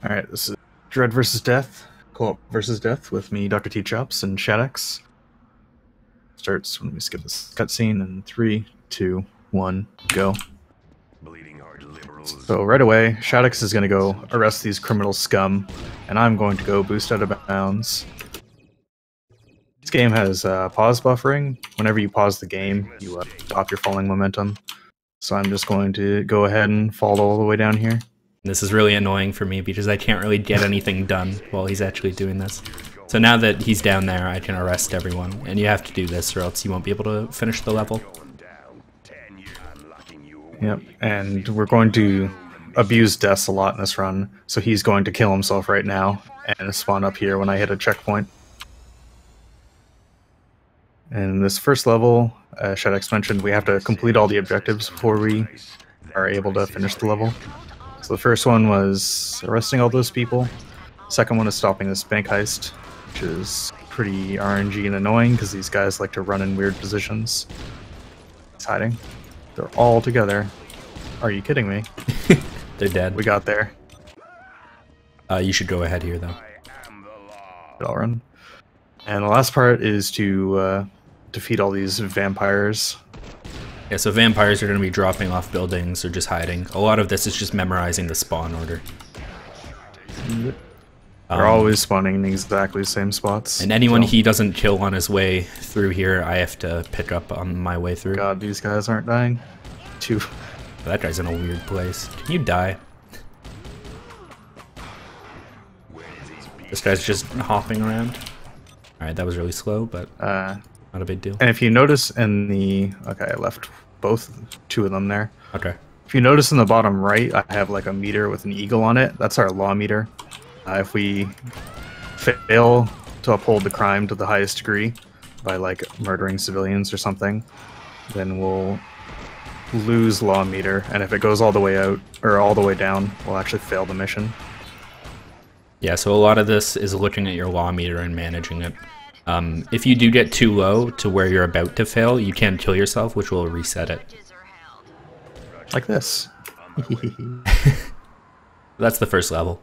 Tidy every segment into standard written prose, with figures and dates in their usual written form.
Alright, this is Dredd versus Death. Co-op versus Death with me, Dr. T Chops, and Shaddix. Starts when we skip this cutscene in 3, 2, 1, go. So right away, Shaddix is going to go arrest these criminal scum, and I'm going to go boost out of bounds. This game has pause buffering. Whenever you pause the game, you stop your falling momentum. So I'm just going to go ahead and fall all the way down here. This is really annoying for me because I can't really get anything done while he's actually doing this. So now that he's down there, I can arrest everyone. And you have to do this or else you won't be able to finish the level. Yep, and we're going to abuse deaths a lot in this run. So he's going to kill himself right now and spawn up here when I hit a checkpoint. In this first level, Shaddix mentioned, we have to complete all the objectives before we are able to finish the level. So the first one was arresting all those people. Second one is stopping this bank heist, which is pretty RNG and annoying because these guys like to run in weird positions. It's hiding. They're all together. Are you kidding me? They're dead. We got there. You should go ahead here, though. I'll run. And the last part is to defeat all these vampires. Yeah, so vampires are going to be dropping off buildings or just hiding. A lot of this is just memorizing the spawn order. They're always spawning in exactly the same spots. And anyone he doesn't kill on his way through here, I have to pick up on my way through. God, these guys aren't dying. That guy's in a weird place. Can you die? This guy's just hopping around. Alright, that was really slow, but not a big deal. And if you notice in the... Okay, I left two of them there. Okay. If you notice in the bottom right, I have like a meter with an eagle on it. That's our law meter. If we fail to uphold the crime to the highest degree by like murdering civilians or something, then we'll lose law meter. And if it goes all the way out or all the way down, we'll actually fail the mission. Yeah, so a lot of this is looking at your law meter and managing it. If you do get too low to where you're about to fail, you can kill yourself, which will reset it. Like this. That's the first level.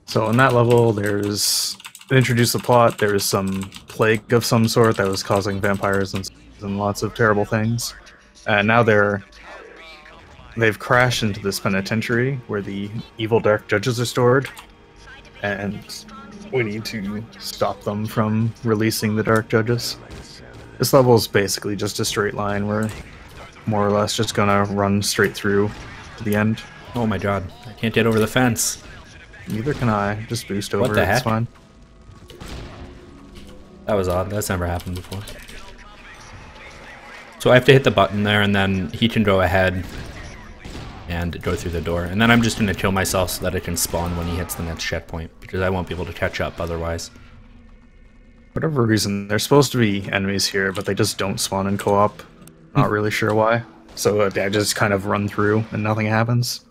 So in that level, there's... They introduced the plot. There was some plague of some sort that was causing vampires and lots of terrible things. And now they've crashed into this penitentiary where the evil dark judges are stored. And we need to stop them from releasing the dark judges. This level is basically just a straight line. We're more or less just gonna run straight through to the end. Oh my god, I can't get over the fence. Neither can I. Just boost over. What the heck? It's fine. That was odd. That's never happened before. So I have to hit the button there, and then he can go ahead and go through the door. And then I'm just going to kill myself so that I can spawn when he hits the next checkpoint, because I won't be able to catch up otherwise. For whatever reason, there's supposed to be enemies here, but they just don't spawn in co-op. Not really sure why. So I just kind of run through and nothing happens.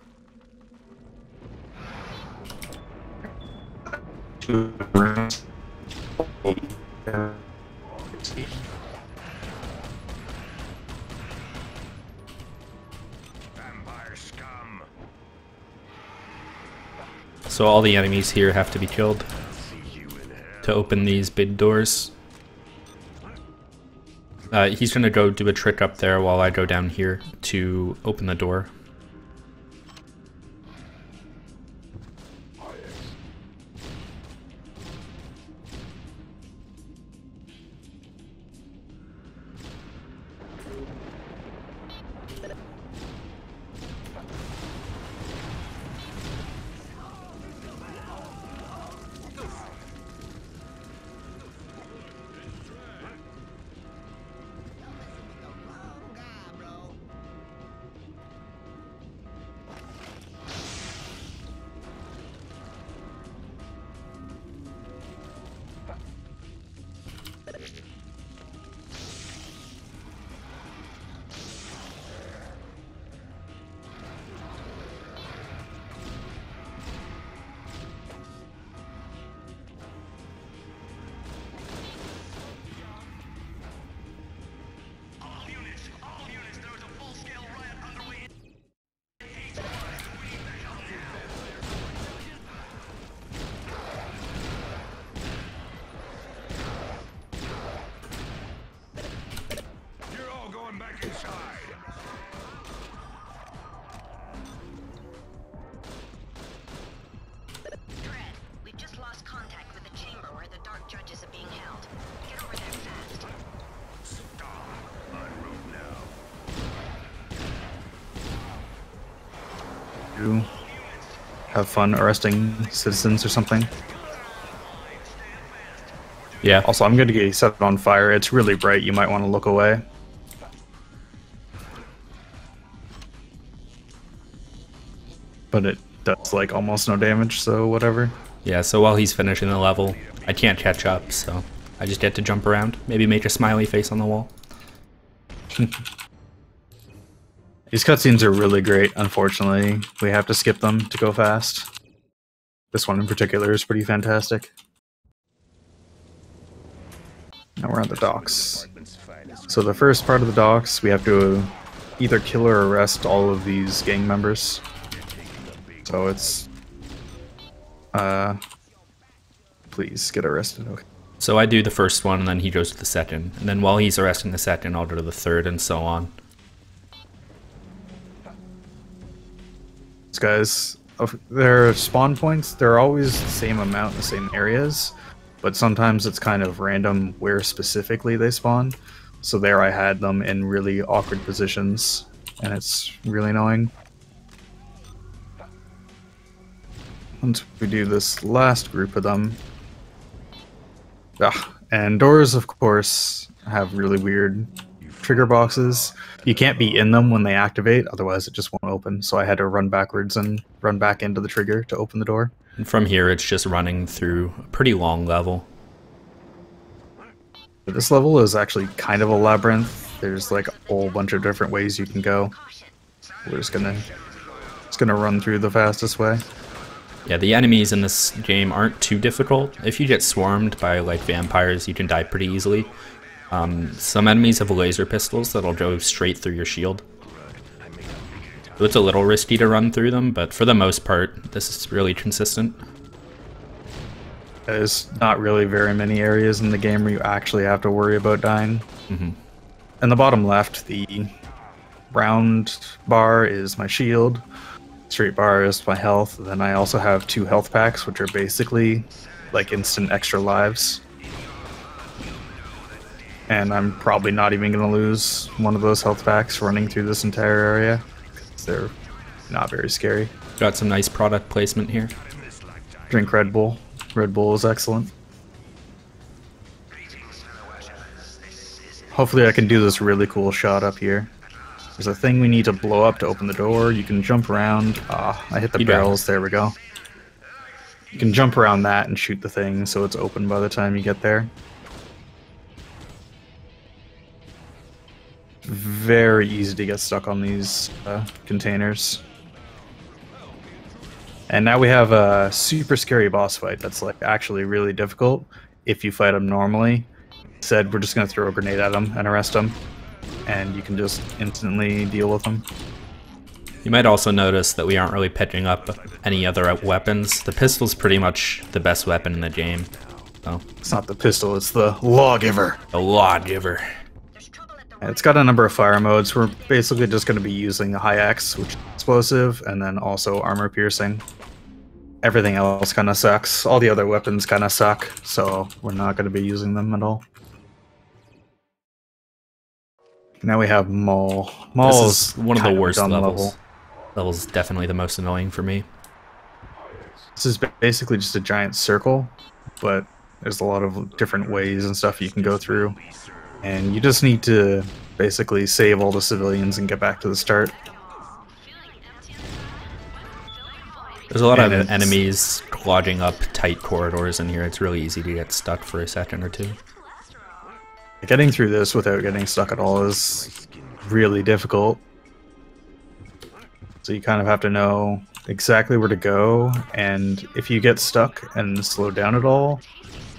So all the enemies here have to be killed to open these big doors. He's gonna go do a trick up there while I go down here to open the door. to have fun arresting citizens or something. Yeah. Also, I'm going to get set on fire. It's really bright. You might want to look away. But it does like almost no damage, so whatever. Yeah, so while he's finishing the level, I can't catch up, so I just get to jump around. Maybe make a smiley face on the wall. These cutscenes are really great, unfortunately. We have to skip them to go fast. This one in particular is pretty fantastic. Now we're on the docks. So the first part of the docks, we have to either kill or arrest all of these gang members. So it's... please get arrested. Okay. So I do the first one, and then he goes to the second. And then while he's arresting the second, I'll go to the third, and so on. These guys, their spawn points, they're always the same amount in the same areas, but sometimes it's kind of random where specifically they spawn. So there I had them in really awkward positions, and it's really annoying. Once we do this last group of them... and doors, of course, have really weird trigger boxes. You can't be in them when they activate, otherwise it just won't open. So I had to run backwards and run back into the trigger to open the door. And from here, it's just running through a pretty long level. This level is actually kind of a labyrinth. There's like a whole bunch of different ways you can go. We're just gonna run through the fastest way. Yeah, the enemies in this game aren't too difficult. If you get swarmed by like vampires, you can die pretty easily. Some enemies have laser pistols that'll go straight through your shield. So it's a little risky to run through them, but for the most part, this is really consistent. There's not really very many areas in the game where you actually have to worry about dying. In the bottom left, the round bar is my shield. Straight bar is my health. Then I also have 2 health packs, which are basically like instant extra lives. And I'm probably not even going to lose one of those health packs running through this entire area, because they're not very scary. Got some nice product placement here. Drink Red Bull. Red Bull is excellent. Hopefully I can do this really cool shot up here. There's a thing we need to blow up to open the door. You can jump around. I hit the barrels. There we go. You can jump around that and shoot the thing so it's open by the time you get there. Very easy to get stuck on these containers. And now we have a super scary boss fight that's like actually really difficult if you fight him normally. Instead, we're just going to throw a grenade at him and arrest him, and you can just instantly deal with them. You might also notice that we aren't really picking up any other weapons. The pistol's pretty much the best weapon in the game. So. It's not the pistol, it's the lawgiver. The lawgiver. It's got a number of fire modes. We're basically just going to be using the high X, which is explosive, and then also armor piercing. Everything else kind of sucks. All the other weapons kind of suck, so we're not going to be using them at all. Now we have Maul. Maul is one of the worst levels. Level's definitely the most annoying for me. This is basically just a giant circle, but there's a lot of different ways and stuff you can go through. And you just need to basically save all the civilians and get back to the start. There's a lot of enemies clogging up tight corridors in here. It's really easy to get stuck for a second or two. Getting through this without getting stuck at all is really difficult. So you kind of have to know exactly where to go, and if you get stuck and slow down at all,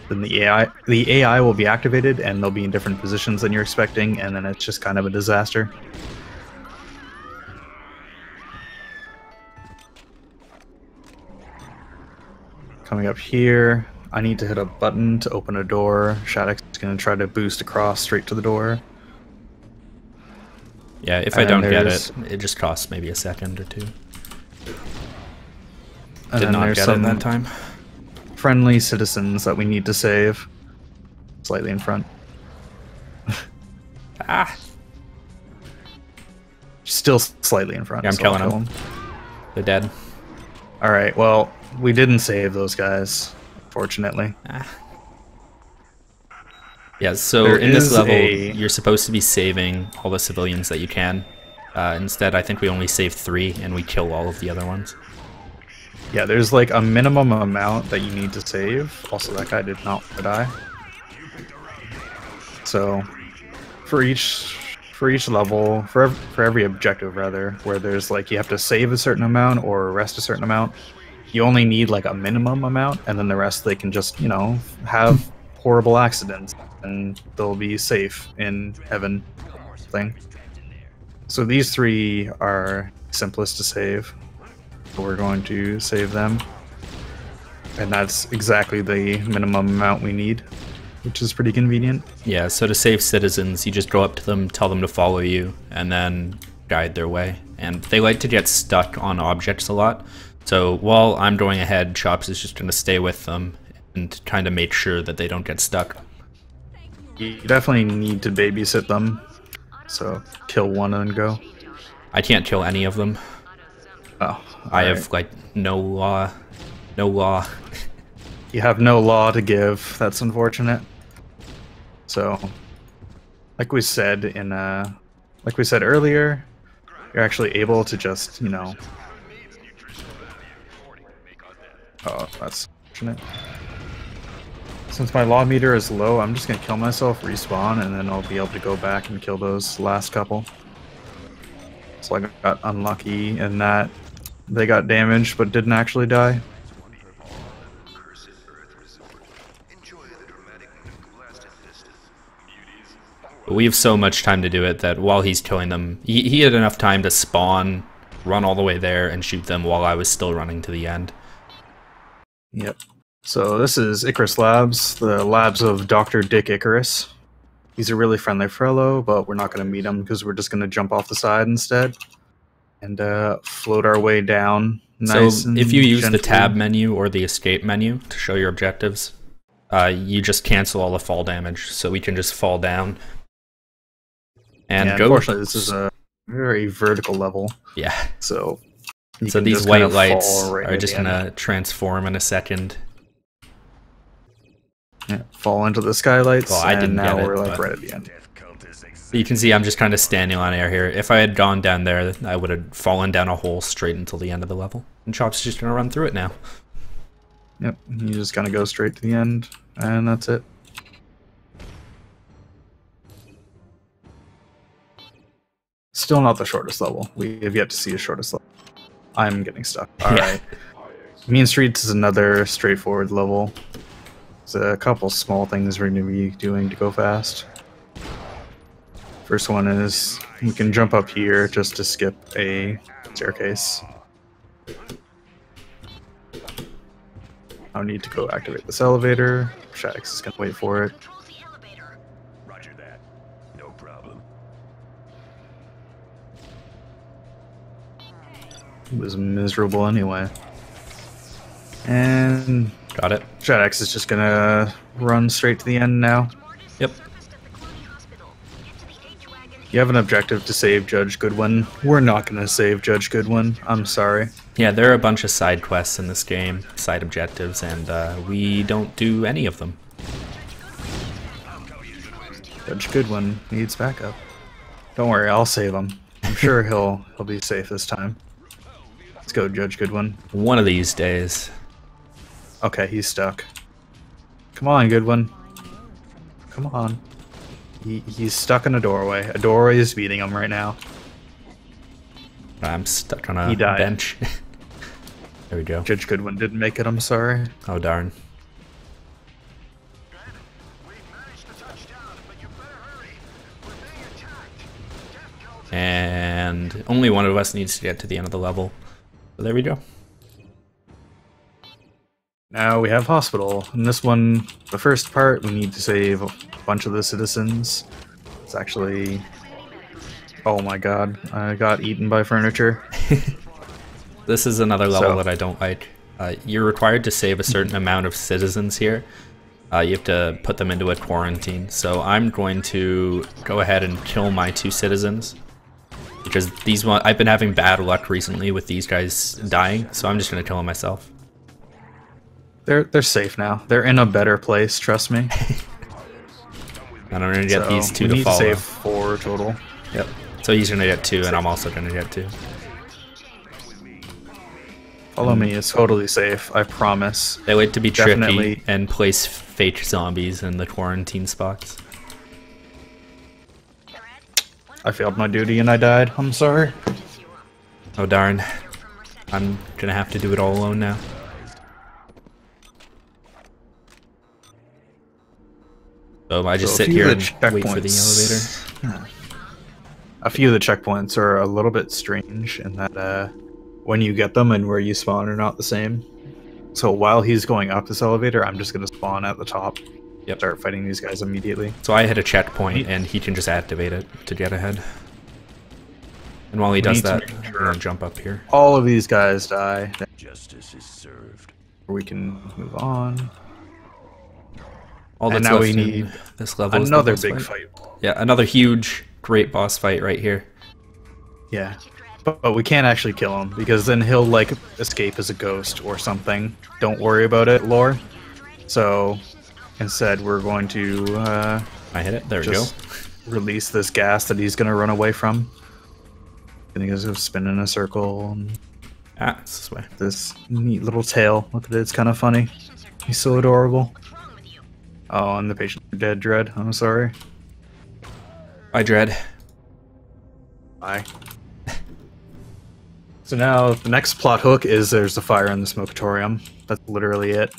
then the AI will be activated and they'll be in different positions than you're expecting, and then it's just kind of a disaster. Coming up here, I need to hit a button to open a door. Shattuck's going to try to boost across straight to the door. Yeah, if I don't get it, it just costs maybe a second or two. Did not get it that time. Friendly citizens that we need to save. Slightly in front. Ah! Still slightly in front. Yeah, I'm so killing him. They're dead. Alright, well, we didn't save those guys, fortunately. Yeah, so There in this is level, a- you're supposed to be saving all the civilians that you can. Instead, I think we only save 3, and we kill all of the other ones. Yeah, there's like a minimum amount that you need to save. Also, that guy did not want to die. So, for each level, for every objective rather, where there's like you have to save a certain amount or rest a certain amount, you only need like a minimum amount, and then the rest they can just, you know, have horrible accidents and they'll be safe in heaven thing. So these 3 are simplest to save. So we're going to save them. And that's exactly the minimum amount we need, which is pretty convenient. Yeah, so to save citizens, you just go up to them, tell them to follow you, and then guide their way. And they like to get stuck on objects a lot. So while I'm going ahead, Chops is just going to stay with them and kind of make sure that they don't get stuck. You definitely need to babysit them. So kill one and go. I can't kill any of them. Oh, I have like no law. You have no law to give. That's unfortunate. So, like we said earlier, you're actually able to just, you know. Oh, that's unfortunate. Since my law meter is low, I'm just gonna kill myself, respawn, and then I'll be able to go back and kill those last couple. So I got unlucky in that they got damaged but didn't actually die. But we have so much time to do it that while he's killing them, he had enough time to spawn, run all the way there, and shoot them while I was still running to the end. Yep. So this is Icarus Labs, the labs of Dr. Dick Icarus. He's a really friendly fellow, but we're not going to meet him because we're just going to jump off the side instead and float our way down. Nice. So if you use the tab menu or the escape menu to show your objectives, you just cancel all the fall damage, so we can just fall down and go. Unfortunately, this is a very vertical level. Yeah. So these white lights are just going to transform in a second. Yeah, fall into the skylights, well, I didn't and now get it, we're like right at the end. You can see I'm just kind of standing on air here. If I had gone down there, I would have fallen down a hole straight until the end of the level. And Chop's just going to run through it now. Yep, you just kind of go straight to the end, and that's it. Still not the shortest level. We have yet to see a shortest level. I'm getting stuck. Alright. Mean Streets is another straightforward level. There's a couple small things we're going to be doing to go fast. First one is we can jump up here just to skip a staircase. I'll need to go activate this elevator. Shaddix is going to wait for it. Roger that. No problem. It was miserable anyway. And Got it. Shaddix is just gonna run straight to the end now. Yep. You have an objective to save Judge Goodwin. We're not gonna save Judge Goodwin. I'm sorry. Yeah, there are a bunch of side quests in this game, side objectives, and we don't do any of them. Judge Goodwin needs backup. Don't worry, I'll save him. I'm sure he'll be safe this time. Let's go, Judge Goodwin. One of these days. Okay, he's stuck. Come on, Goodwin. Come on. He's stuck in a doorway. A doorway is beating him right now. I'm stuck on a He died. bench. There we go. Judge Goodwin didn't make it, I'm sorry. Oh, darn. And only one of us needs to get to the end of the level. So there we go. Now we have Hospital. In this one, the first part, we need to save a bunch of the citizens. It's actually... Oh my god, I got eaten by furniture. This is another level that I don't like. You're required to save a certain amount of citizens here. You have to put them into a quarantine. So I'm going to go ahead and kill my 2 citizens. Because these one, I've been having bad luck recently with these guys dying, so I'm just gonna kill them myself. They're safe now. They're in a better place, trust me. And I'm gonna get these two we to need follow. to save 4 total. Yep. So he's gonna get 2, and I'm also gonna get 2. Follow me is totally safe, I promise. They like to be Definitely. tricky and place fake zombies in the quarantine spots. I failed my duty and I died. I'm sorry. Oh darn. I'm gonna have to do it all alone now. So I just sit here and wait for the elevator. A few of the checkpoints are a little bit strange in that when you get them and where you spawn are not the same. So while he's going up this elevator, I'm just going to spawn at the top. Yep. Start fighting these guys immediately. So I hit a checkpoint and he can just activate it to get ahead. And while he does that, I'm going to jump up here. All of these guys die. Justice is served. We can move on. All that's And now left we in need this level is the another boss big fight. Yeah, another huge, great boss fight right here. Yeah. But we can't actually kill him because then he'll like escape as a ghost or something. Don't worry about it, lore. So instead we're going to I hit it. There we go. just release this gas that he's going to run away from. I think he's going to spin in a circle. And Ah, it's this way. this neat little tail. Look at it. It's kind of funny. He's so adorable. Oh, and the patient's dead, Dredd. I'm sorry. Bye, Dredd. Bye. So now the next plot hook is there's a fire in the smokatorium. That's literally it.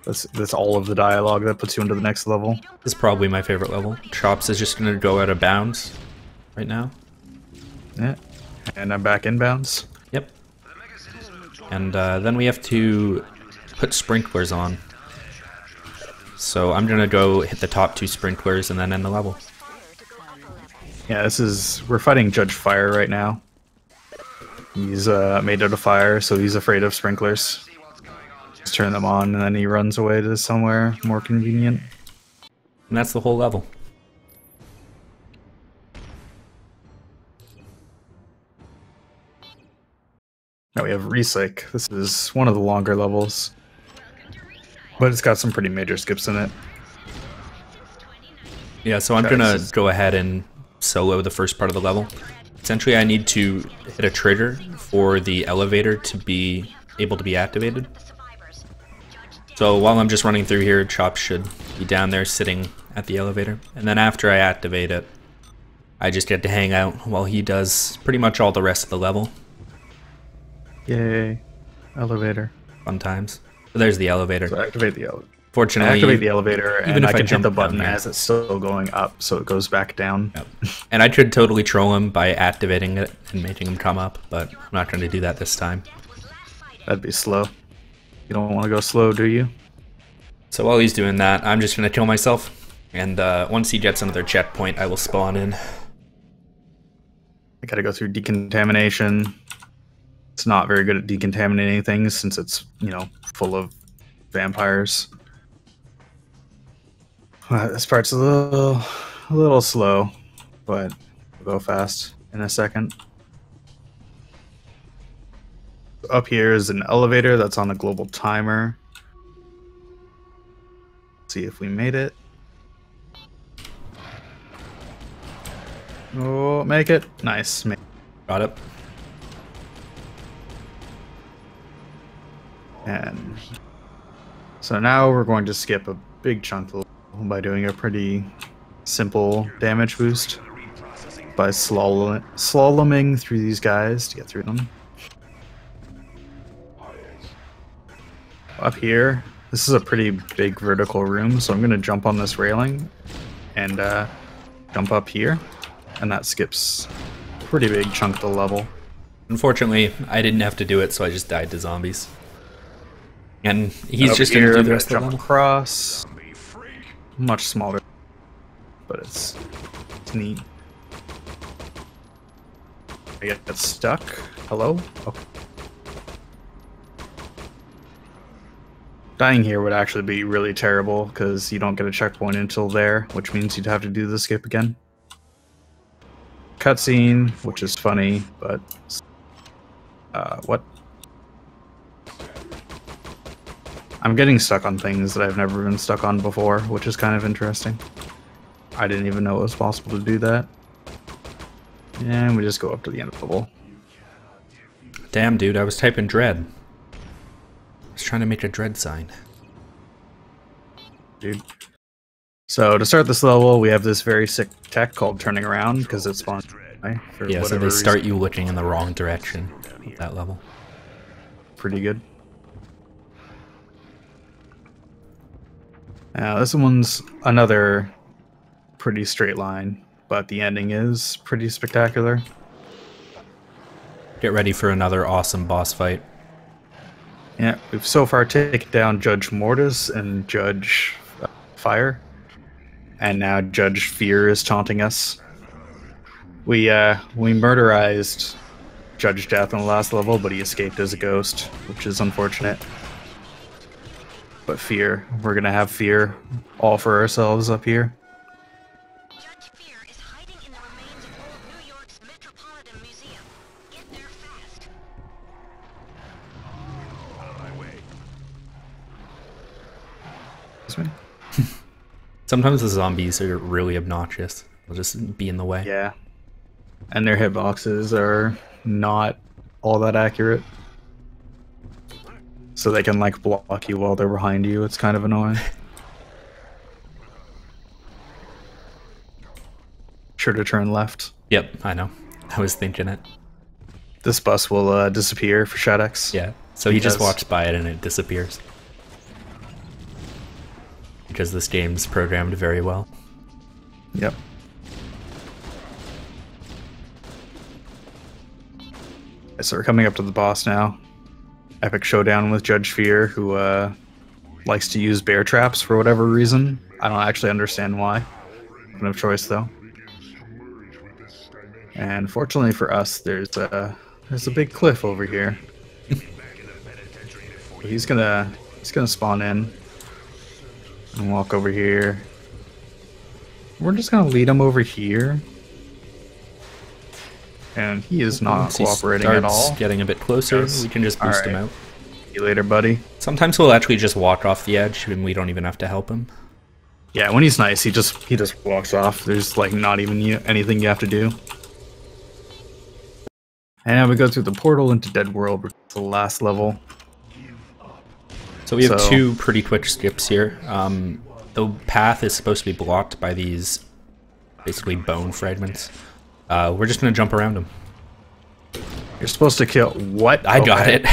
That's all of the dialogue that puts you into the next level. This is probably my favorite level. Chops is just going to go out of bounds right now. Yeah. And I'm back inbounds. Yep. And then we have to put sprinklers on. So I'm going to go hit the top 2 sprinklers and then end the level. Yeah, we're fighting Judge Fire right now. He's made out of fire, so he's afraid of sprinklers. Just turn them on, and then he runs away to somewhere more convenient. And that's the whole level. Now we have Recyc. This is one of the longer levels, but it's got some pretty major skips in it. Yeah, so I'm going to go ahead and solo the first part of the level. Essentially, I need to hit a trigger for the elevator to be able to be activated. So while I'm just running through here, Chop should be down there sitting at the elevator. And then after I activate it, I just get to hang out while he does pretty much all the rest of the level. Yay. Elevator. Fun times. So there's the elevator. So activate the elevator. Fortunately, Activate the elevator, even and if I I can hit jump the down button here. as it's still going up, so it goes back down. Yep. And I could totally troll him by activating it and making him come up, but I'm not going to do that this time. That'd be slow. You don't want to go slow, do you? So while he's doing that, I'm just going to kill myself. And once he gets another checkpoint, I will spawn in. I gotta go through decontamination. It's not very good at decontaminating things since it's, full of vampires. This part's a little slow, but we'll go fast in a second. Up here is an elevator that's on a global timer. See if we made it. Oh, make it. Nice. Got it. And so now we're going to skip a big chunk of the level by doing a pretty simple damage boost by slaloming through these guys to get through them. Up here, this is a pretty big vertical room, so I'm going to jump on this railing and jump up here, and that skips a pretty big chunk of the level. Unfortunately, I didn't have to do it, so I just died to zombies. And he's Up just here, going to do I'm the gonna rest of the jump level. across. Much smaller, but it's neat. I get stuck. Hello? Okay. Dying here would actually be really terrible because you don't get a checkpoint until there, which means you'd have to do the skip again. cutscene, which is funny, but what? I'm getting stuck on things that I've never been stuck on before, which is kind of interesting. I didn't even know it was possible to do that. And we just go up to the end of the level. Damn, dude, I was typing Dredd. I was trying to make a Dredd sign. Dude. So to start this level, we have this very sick tech called turning around because it spawns. Right, Yeah, so they start you looking in the wrong direction at that level. Pretty good. Now this one's another pretty straight line, but the ending is pretty spectacular. Get ready for another awesome boss fight. Yeah, we've so far taken down Judge Mortis and Judge Fire, and now Judge Fear is taunting us. We murderized Judge Death on the last level, but he escaped as a ghost, which is unfortunate. But Fear, we're gonna have Fear all for ourselves up here. Judge Fear is hiding in the remains of old New York's Metropolitan Museum. Get there fast. Excuse me? Sometimes the zombies are really obnoxious. They'll just be in the way. Yeah. And their hitboxes are not all that accurate. So they can like block you while they're behind you. It's kind of annoying. Sure to turn left. Yep, I know. I was thinking it. This bus will disappear for Shadex. Yeah, so he just walks by it and it disappears. Because this game's programmed very well. Yep. So we're coming up to the boss now. Epic showdown with Judge Fear, who likes to use bear traps for whatever reason. I don't actually understand why. No choice though. And fortunately for us, there's a big cliff over here. He's gonna spawn in and walk over here. We're just gonna lead him over here. And he is not Once he cooperating at all. Getting a bit closer, Yes. we can just boost him out. See you later, buddy. Sometimes he'll actually just walk off the edge and we don't even have to help him. Yeah, when he's nice, he just walks off. There's like not even anything you have to do. And we go through the portal into Dead World, which is the last level. So we have two pretty quick skips here. The path is supposed to be blocked by these basically bone fragments. We're just gonna jump around them. You're supposed to kill what? I got it.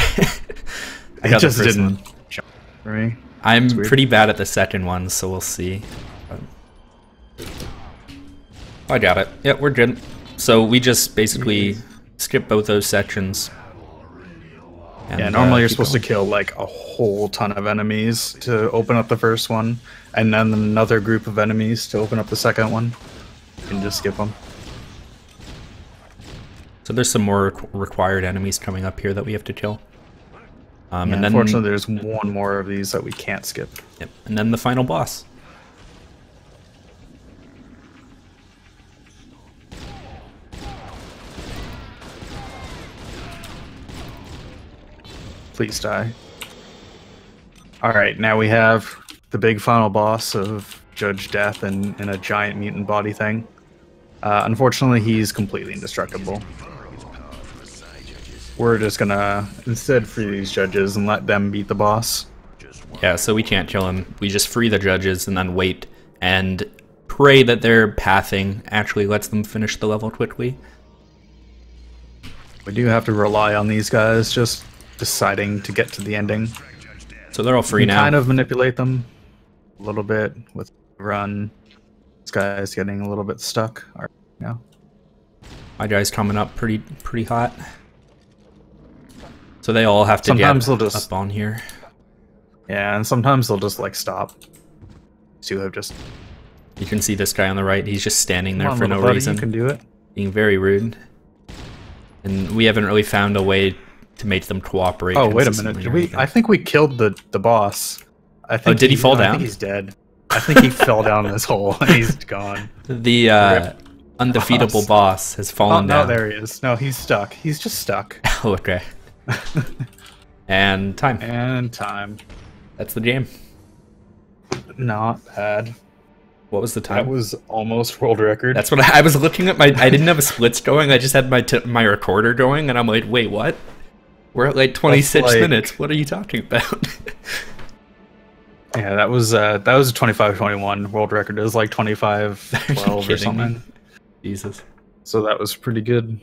I got just the first didn't one. jump for me. I'm pretty bad at the second one, so we'll see. I got it. Yeah, we're good. So we just basically skip both those sections. And, Yeah, normally you're keep supposed going. to kill like a whole ton of enemies to open up the first one, and then another group of enemies to open up the second one. You can just skip them. So there's some more required enemies coming up here that we have to kill. And then, unfortunately, there's one more of these that we can't skip. yep, and then the final boss. Please die. Alright, now we have the big final boss of Judge Death in a giant mutant body thing. Unfortunately, he's completely indestructible. We're just gonna instead free these judges and let them beat the boss. Yeah, so we can't kill him. We just free the judges and then wait and pray that their pathing actually lets them finish the level quickly. We do have to rely on these guys just deciding to get to the ending. So they're all free We now. kind of manipulate them a little bit with run. This guy's getting a little bit stuck. All right, now. My guy's coming up pretty hot. So they all have to Sometimes get they'll just- up on here. Yeah, and sometimes they'll just like stop. So you have just You can see this guy on the right. He's just standing there come on, for little no buddy, reason, You can do it. being very rude. And we haven't really found a way to make them cooperate. Oh, wait a consistently minute. Did or we? anything. I think we killed the boss. I think. Did he fall I down? think he's dead. I think he fell down this hole and he's gone. The undefeatable boss has Oh, fallen no, down. there he is. No, he's stuck. He's just stuck. Oh, okay. And time. And time. That's the game. Not bad. What was the time? That was almost world record. That's what I was looking at. I didn't have a splits going. I just had my recorder going, and I'm like, wait, what? We're at like 26 minutes. What are you talking about? Yeah, that was a 25-21 world record. It was like 25-12 or something. Jesus. So that was pretty good.